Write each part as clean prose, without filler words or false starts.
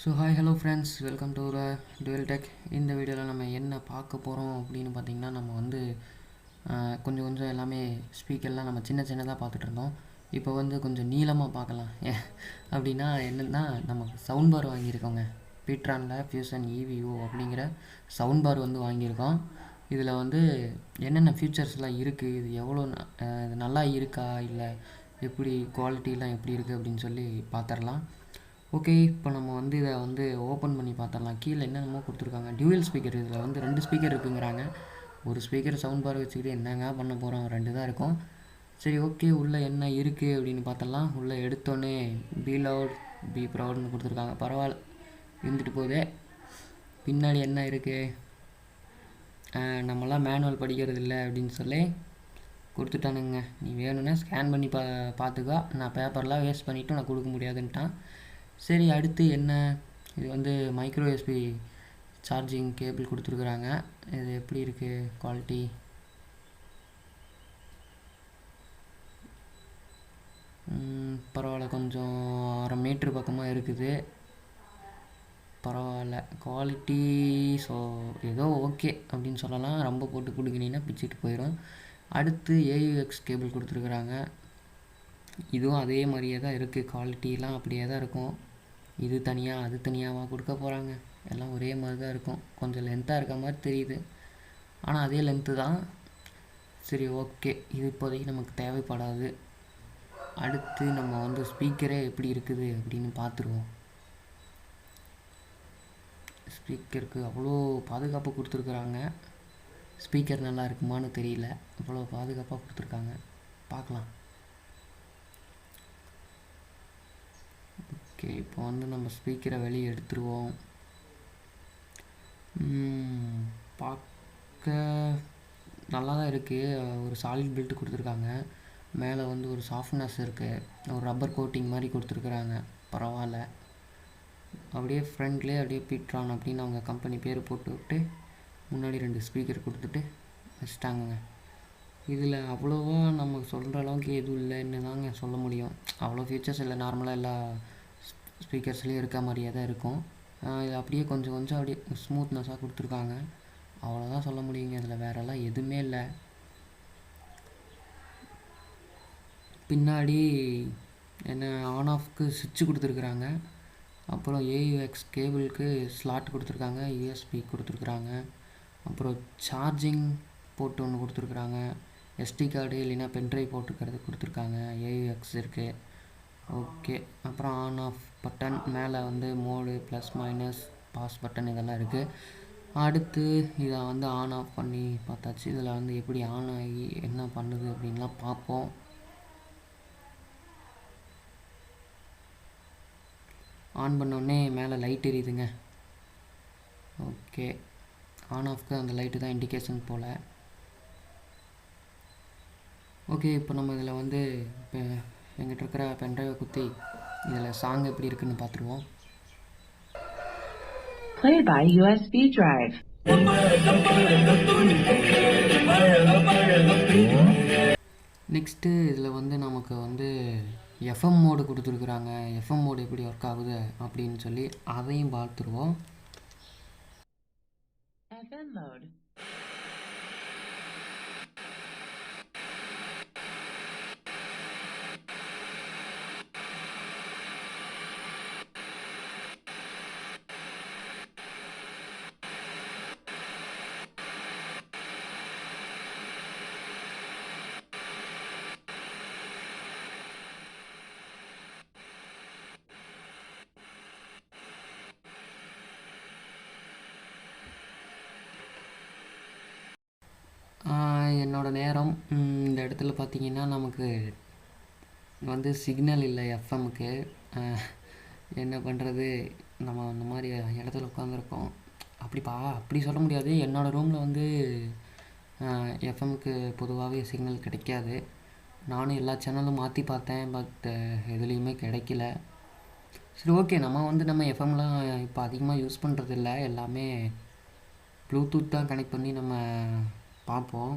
So hi hello friends, welcome to twelve tech. இந்த வீடியோவில் நம்ம என்ன பார்க்க போகிறோம் அப்படின்னு பார்த்திங்கன்னா, நம்ம வந்து கொஞ்சம் கொஞ்சம் எல்லாமே ஸ்பீக்கர்லாம் நம்ம சின்னதாக பார்த்துட்டு இருந்தோம். இப்போ வந்து கொஞ்சம் நீளமாக பார்க்கலாம். அப்படின்னா என்னென்னா, நம்ம சவுண்ட் பார் வாங்கியிருக்கோங்க. பீட்ரானில் ஃபியூஷன் ஈவிஓ அப்படிங்கிற சவுண்ட் பார் வந்து வாங்கியிருக்கோம். இதில் வந்து என்னென்ன ஃபீச்சர்ஸ்லாம் இருக்குது, இது எவ்வளோ இது நல்லா இருக்கா, இல்லை எப்படி குவாலிட்டிலாம் எப்படி இருக்குது அப்படின்னு சொல்லி பார்த்துடலாம். ஓகே, இப்போ நம்ம வந்து இதை வந்து ஓப்பன் பண்ணி பார்த்துடலாம். கீழே என்னென்னமோ கொடுத்துருக்காங்க. டியூவல் ஸ்பீக்கர், இதில் வந்து 2 ஸ்பீக்கர் இருக்குங்கிறாங்க. ஒரு ஸ்பீக்கர் சவுண்ட் பார் வச்சுக்கிட்டு என்னங்க பண்ண போகிறோம், 2 தான் இருக்கும். சரி, ஓகே, உள்ளே என்ன இருக்குது அப்படின்னு பார்த்தலாம். உள்ளே எடுத்தோன்னே பி லவுட் பி ப்ரௌட்னு கொடுத்துருக்காங்க. பரவாயில்ல, இருந்துட்டு போகுதே. பின்னாடி என்ன இருக்குது, நம்மளாம் மேனுவல் படிக்கிறது இல்லை அப்படின்னு சொல்லி கொடுத்துட்டானுங்க. நீ வேணும்னா ஸ்கேன் பண்ணி பார்த்துக்கோ, நான் பேப்பர்லாம் வேஸ்ட் பண்ணிவிட்டு நான் கொடுக்க முடியாதுன்ட்டான். சரி, அடுத்து என்ன, இது வந்து மைக்ரோ யூஎஸ்பி சார்ஜிங் கேபிள் கொடுத்துருக்குறாங்க. இது எப்படி இருக்குது குவாலிட்டி? பரவாயில்ல, கொஞ்சம் 1/2 மீட்ரு பக்கமாக இருக்குது. பரவாயில்ல குவாலிட்டி. ஸோ ஏதோ ஓகே அப்படின்னு சொல்லலாம். ரொம்ப போட்டு கொடுக்குனீங்கன்னா பிச்சுட்டு போயிடும். அடுத்து ஏயுஎக்ஸ் கேபிள் கொடுத்துருக்குறாங்க. இதுவும் அதே மாதிரியே தான் இருக்குது. குவாலிட்டிலாம் அப்படியே தான் இருக்கும். இது தனியாக அது தனியாகவா கொடுக்க போகிறாங்க? எல்லாம் ஒரே மாதிரி தான் இருக்கும். கொஞ்சம் லென்த்தாக இருக்க மாதிரி தெரியுது, ஆனால் அதே லென்த்து தான். சரி, ஓகே, இது இப்போதைக்கு நமக்கு தேவைப்படாது. அடுத்து நம்ம வந்து ஸ்பீக்கரே எப்படி இருக்குது அப்படின்னு பார்த்துருவோம். ஸ்பீக்கருக்கு அவ்வளோ பாதுகாப்பு கொடுத்துருக்குறாங்க. ஸ்பீக்கர் நல்லா இருக்குமான்னு தெரியல, அவ்வளோ பாதுகாப்பாக கொடுத்துருக்காங்க. பார்க்கலாம். ஓகே, இப்போ வந்து நம்ம ஸ்பீக்கரை வெளியே எடுத்துருவோம். பார்க்க நல்லா தான் இருக்குது. ஒரு சாலிட் பில்ட் கொடுத்துருக்காங்க. மேலே வந்து ஒரு சாஃப்ட்னஸ் இருக்குது, ஒரு ரப்பர் கோட்டிங் மாதிரி கொடுத்துருக்குறாங்க. பரவாயில்ல. அப்படியே ஃப்ரண்ட்லேயே அப்படியே பீட்ரான் அப்படின்னு அவங்க கம்பெனி பேர் போட்டு விட்டு முன்னாடி 2 ஸ்பீக்கர் கொடுத்துட்டு வச்சுட்டாங்கங்க. இதில் அவ்வளோவா நம்ம சொல்கிற அளவுக்கு எதுவும் இல்லைன்னு தாங்க சொல்ல முடியும். அவ்வளோ ஃபீச்சர்ஸ் இல்லை. நார்மலாக எல்லா ஸ்பீக்கர்ஸ்லேயும் இருக்க மாதிரியே தான் இருக்கும். இது அப்படியே கொஞ்சம் அப்படியே ஸ்மூத்னஸாக கொடுத்துருக்காங்க. அவ்வளோதான் சொல்ல முடியுங்க. இதில் வேறெல்லாம் எதுவுமே இல்லை. பின்னாடி என்ன ஆன் ஆஃப்க்கு சுவிட்சு கொடுத்துருக்குறாங்க. அப்புறம் ஏயுஎக்ஸ் கேபிளுக்கு ஸ்லாட் கொடுத்துருக்காங்க, யூஎஸ்பி கொடுத்துருக்குறாங்க. அப்புறம் சார்ஜிங் போர்ட் ஒன்று கொடுத்துருக்குறாங்க. எஸ்டி கார்டு இல்லைன்னா பென்ட்ரைவ் போட்டுக்கிறது கொடுத்துருக்காங்க. ஏயுஎக்ஸ் இருக்குது. ஓகே, அப்புறம் ஆன் ஆஃப் பட்டன், மேலே வந்து mode plus minus pass button இதெல்லாம் இருக்குது. அடுத்து இதை வந்து ஆன் ஆஃப் பண்ணி பார்த்தாச்சு. இதில் வந்து எப்படி ஆன் ஆகி என்ன பண்ணுது அப்படின்லாம் பார்ப்போம். ஆன் பண்ணோடனே மேலே லைட் எரியுதுங்க. ஓகே, ஆன் ஆஃப்க்கு அந்த லைட்டு தான் இண்டிகேஷன் போல். ஓகே, இப்போ நம்ம இதில் வந்து இப்போ எங்கிட்ட இருக்கிற பென்ட்ரைவை குத்தி இதில் சாங் எப்படி இருக்குன்னு பார்த்துருவோம். Play by USB drive. Next இதில் வந்து நமக்கு வந்து எஃப்எம் மோடு கொடுத்துருக்குறாங்க. எஃப்எம் மோடு எப்படி ஒர்க் ஆகுது அப்படின்னு சொல்லி அதையும் பார்த்துருவோம். FM mode. என்னோடய நேரம் இந்த இடத்துல பார்த்திங்கன்னா, நமக்கு வந்து சிக்னல் இல்லை எஃப்எம்முக்கு. என்ன பண்ணுறது, நம்ம அந்த மாதிரி இடத்துல உட்காந்துருக்கோம். அப்படி சொல்ல முடியாது. என்னோடய ரூமில் வந்து எஃப்எம்முக்கு பொதுவாகவே சிக்னல் கிடைக்காது. நானும் எல்லா சேனலும் மாற்றி பார்த்தேன், பட் எதுலேயுமே கிடைக்கல. சரி, ஓகே, நம்ம எஃப்எம்லாம் இப்போ அதிகமாக யூஸ் பண்ணுறதில்ல. எல்லாமே ப்ளூடூத் தான் கனெக்ட் பண்ணி நம்ம பார்ப்போம்.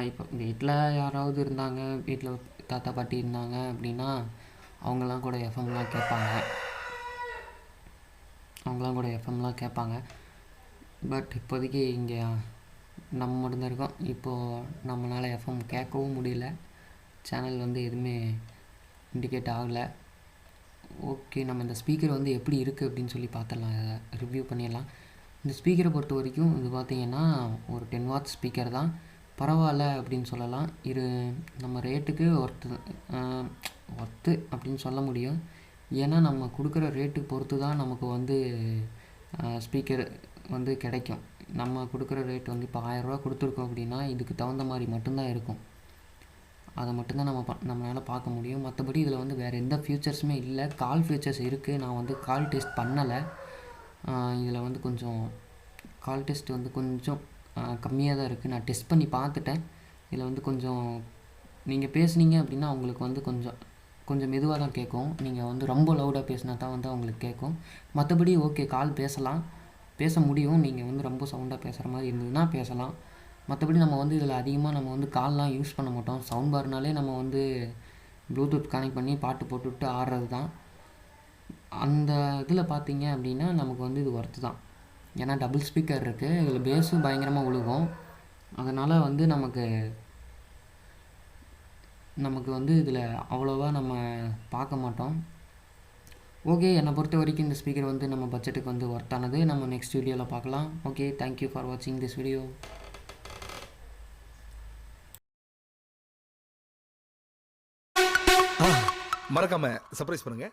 இப்போ வீட்டில் யாராவது இருந்தாங்க, வீட்டில் தாத்தா பாட்டி இருந்தாங்க அப்படின்னா அவங்கெல்லாம் கூட எஃப்எம்லாம் கேட்பாங்க. அவங்களாம் கூட எஃப்எம்லாம் கேட்பாங்க. பட் இப்போதைக்கு இங்கே நம்ம மட்டும்தான் இருக்கோம். இப்போது நம்மளால் எஃப்எம் கேட்கவும் முடியல, சேனல் வந்து எதுவுமே இண்டிகேட் ஆகலை. ஓகே, நம்ம இந்த ஸ்பீக்கர் வந்து எப்படி இருக்குது அப்படின்னு சொல்லி பார்த்துடலாம், ரிவ்யூ பண்ணிடலாம். இந்த ஸ்பீக்கரை பொறுத்த வரைக்கும் இது பார்த்திங்கன்னா ஒரு 10 வாட்ஸ் ஸ்பீக்கர் தான், பரவாயில்ல அப்படின்னு சொல்லலாம். இது நம்ம ரேட்டுக்கு ஒர்த்து அப்படின்னு சொல்ல முடியும். ஏன்னா நம்ம கொடுக்குற ரேட்டு பொறுத்து தான் நமக்கு வந்து ஸ்பீக்கர் வந்து கிடைக்கும். நம்ம கொடுக்குற ரேட் வந்து இப்போ 1000 ரூபா கொடுத்துருக்கோம் அப்படின்னா இதுக்கு தகுந்த மாதிரி மட்டும்தான் இருக்கும். அதை மட்டும்தான் நம்மளால் பார்க்க முடியும். மற்றபடி இதில் வந்து வேறு எந்த ஃபியூச்சர்ஸுமே இல்லை. கால் ஃபியூச்சர்ஸ் இருக்குது, நான் வந்து கால் டெஸ்ட் பண்ணலை. இதில் வந்து கொஞ்சம் கால் டெஸ்ட் வந்து கொஞ்சம் கம்மியாக தான் இருக்குது. நான் டெஸ்ட் பண்ணி பார்த்துட்டேன். இதில் வந்து கொஞ்சம் நீங்கள் பேசுனீங்க அப்படின்னா அவங்களுக்கு வந்து கொஞ்சம் மெதுவாக தான் கேட்கும். நீங்கள் வந்து ரொம்ப லவுடாக பேசினா தான் வந்து அவங்களுக்கு கேட்கும். மற்றபடி ஓகே, கால் பேச முடியும். நீங்கள் வந்து ரொம்ப சவுண்டாக பேசுகிற மாதிரி இருந்ததுன்னா பேசலாம். மற்றபடி நம்ம வந்து இதில் அதிகமாக நம்ம வந்து கால்லாம் யூஸ் பண்ண மாட்டோம். சவுண்ட் பார்னாலே நம்ம வந்து ப்ளூடூத் கனெக்ட் பண்ணி பாட்டு போட்டுவிட்டு ஆடுறது தான். அந்த இதில் பார்த்தீங்க அப்படின்னா நமக்கு வந்து இது ஒர்த்து தான். ஏன்னா டபுள் ஸ்பீக்கர் இருக்குது, இதில் பேஸும் பயங்கரமாக விழுகும். அதனால் வந்து நமக்கு வந்து இதில் அவ்வளோவா நம்ம பார்க்க மாட்டோம். ஓகே, என்னை பொறுத்த வரைக்கும் இந்த ஸ்பீக்கர் வந்து நம்ம பட்ஜெட்டுக்கு வந்து ஒர்த்தானது. நம்ம நெக்ஸ்ட் வீடியோவில் பார்க்கலாம். ஓகே, தேங்க்யூ ஃபார் வாட்சிங் திஸ் வீடியோ. மறக்காம சர்ப்ரைஸ் பண்ணுங்க.